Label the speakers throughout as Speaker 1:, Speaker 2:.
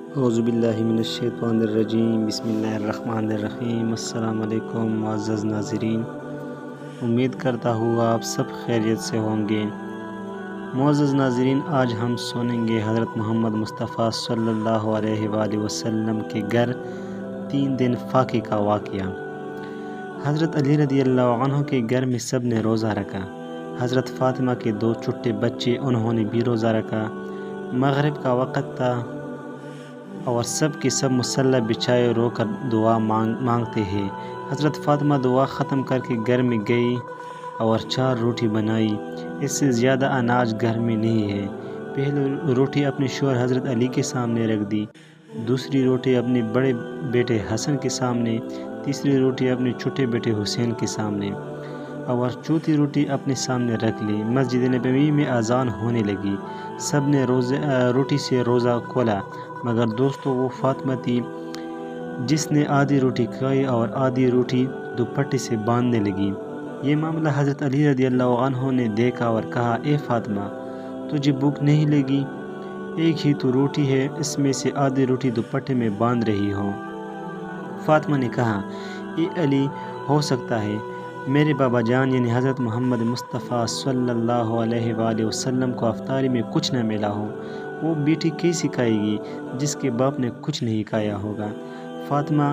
Speaker 1: اعوذ باللہ من الشیطان الرجیم، بسم اللہ الرحمن الرحیم۔ السلام علیکم معزز ناظرین، امید کرتا ہوں آپ سب خیریت سے ہوں گے۔ معزز ناظرین، آج ہم سنیں گے حضرت محمد مصطفیٰ صلی اللہ علیہ وآلہ وسلم کے گھر 3 دن فاقے کا واقعہ۔ حضرت علی رضی اللہ عنہ کے گھر میں سب نے روزہ رکھا۔ حضرت فاطمہ کے 2 چھوٹے بچے، انہوں نے بھی روزہ رکھا۔ مغرب کا وقت تھا اور سب کے سب مصلی بچھائے رو کر دعا مانگتے ہیں۔ حضرت فاطمہ دعا ختم کر کے گھر میں گئی اور 4 روٹی بنائی۔ اس سے زیادہ اناج گھر میں نہیں ہے۔ پہلی روٹی اپنے شوہر حضرت علی کے سامنے رکھ دی، دوسری روٹی اپنے بڑے بیٹے حسن کے سامنے، تیسری روٹی اپنے چھوٹے بیٹے حسین کے سامنے اور چوتھی روٹی اپنے سامنے رکھ لی۔ مسجد نبوی میں اذان ہونے لگی۔ سب نے روٹی سے روزہ کھولا، مگر دوستو وہ فاطمہ تھی جس نے آدھی روٹی کھائی اور آدھی روٹی دوپٹے سے باندھنے لگی۔ یہ معاملہ حضرت علی رضی اللہ عنہ نے دیکھا اور کہا، اے فاطمہ، تجھے بھوک نہیں لگی؟ ایک ہی تو روٹی ہے، اس میں سے آدھی روٹی دوپٹے میں باندھ رہی ہو۔ فاطمہ نے کہا، اے علی، ہو سکتا ہے میرے بابا جان یعنی حضرت محمد مصطفیٰ صلی اللہ علیہ وآلہ وسلم کو افطاری میں کچھ نہ ملا ہو۔ وہ بیٹی کیسے کھائے گی جس کے باپ نے کچھ نہیں کھایا ہوگا؟ فاطمہ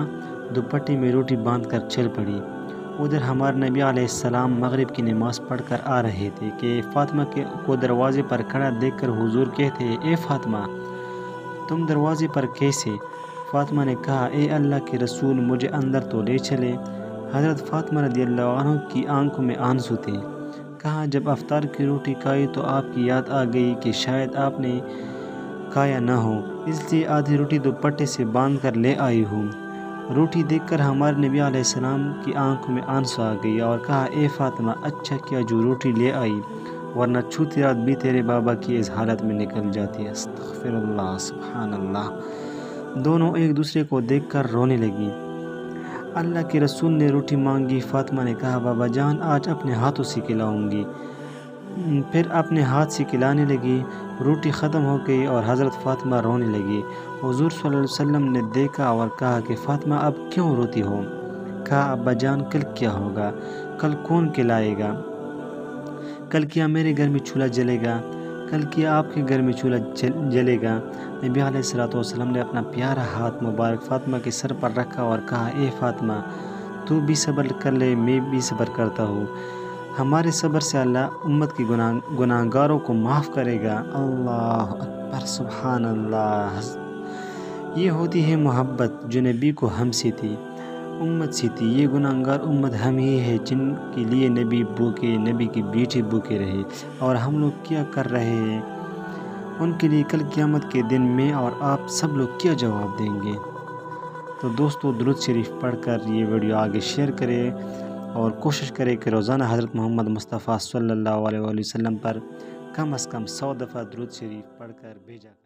Speaker 1: دوپٹے میں روٹی باندھ کر چل پڑی۔ ادھر ہمارے نبی علیہ السلام مغرب کی نماز پڑھ کر آ رہے تھے کہ فاطمہ کو دروازے پر کھڑا دیکھ کر حضور کہتے، اے فاطمہ، تم دروازے پر کیسے؟ فاطمہ نے کہا، اے اللہ کے رسول، مجھے اندر تو لے چلے۔ حضرت فاطمہ رضی اللہ عنہ کی آنکھوں میں آنسو تھے۔ کہا، جب افطار کی روٹی کھائی تو آپ کی یاد آ گئی کہ شاید آپ نے کھایا نہ ہو، اس لیے آدھی روٹی دوپٹے سے باندھ کر لے آئی ہوں۔ روٹی دیکھ کر ہمارے نبی علیہ السلام کی آنکھوں میں آنسو آ گئی اور کہا، اے فاطمہ، اچھا کیا جو روٹی لے آئی، ورنہ چھوٹی رات بھی تیرے بابا کی اس حالت میں نکل جاتی۔ استغفر اللہ، سبحان اللہ۔ دونوں ایک دوسرے کو دیکھ کر رونے لگی۔ اللہ کے رسول نے روٹی مانگی۔ فاطمہ نے کہا، بابا جان، آج اپنے ہاتھوں سے کھلاؤں گی۔ پھر اپنے ہاتھ سے کھلانے لگی۔ روٹی ختم ہو گئی اور حضرت فاطمہ رونے لگی۔ حضور صلی اللہ علیہ وسلم نے دیکھا اور کہا کہ فاطمہ، اب کیوں روتی ہو؟ کہا، ابا جان، کل کیا ہوگا؟ کل کون کھلائے گا؟ کل کیا میرے گھر میں چولہا جلے گا؟ کل کیا آپ کے گھر میں چولہا جلے گا؟ نبی علیہ السلام نے اپنا پیارا ہاتھ مبارک فاطمہ کے سر پر رکھا اور کہا، اے فاطمہ، تو بھی صبر کر لے، میں بھی صبر کرتا ہوں۔ ہمارے صبر سے اللہ امت کی گناہگاروں کو معاف کرے گا۔ اللہ اکبر، سبحان اللہ۔ یہ ہوتی ہے محبت جو نبی کو ہم سے تھی، امت سے تھی۔ یہ گناہگار امت ہم ہی ہے جن کے لیے نبی بھوکے، نبی کی بیٹی بھوکے رہے، اور ہم لوگ کیا کر رہے ہیں ان کے لیے کل قیامت کے دن میں اور آپ سب لوگ کیا جواب دیں گے؟ تو دوستو، درود شریف پڑھ کر یہ ویڈیو آگے شیئر کرے اور کوشش کرے کہ روزانہ حضرت محمد مصطفیٰ صلی اللہ علیہ وسلم پر کم از کم 100 دفعہ درود شریف پڑھ کر بھیجا کرے۔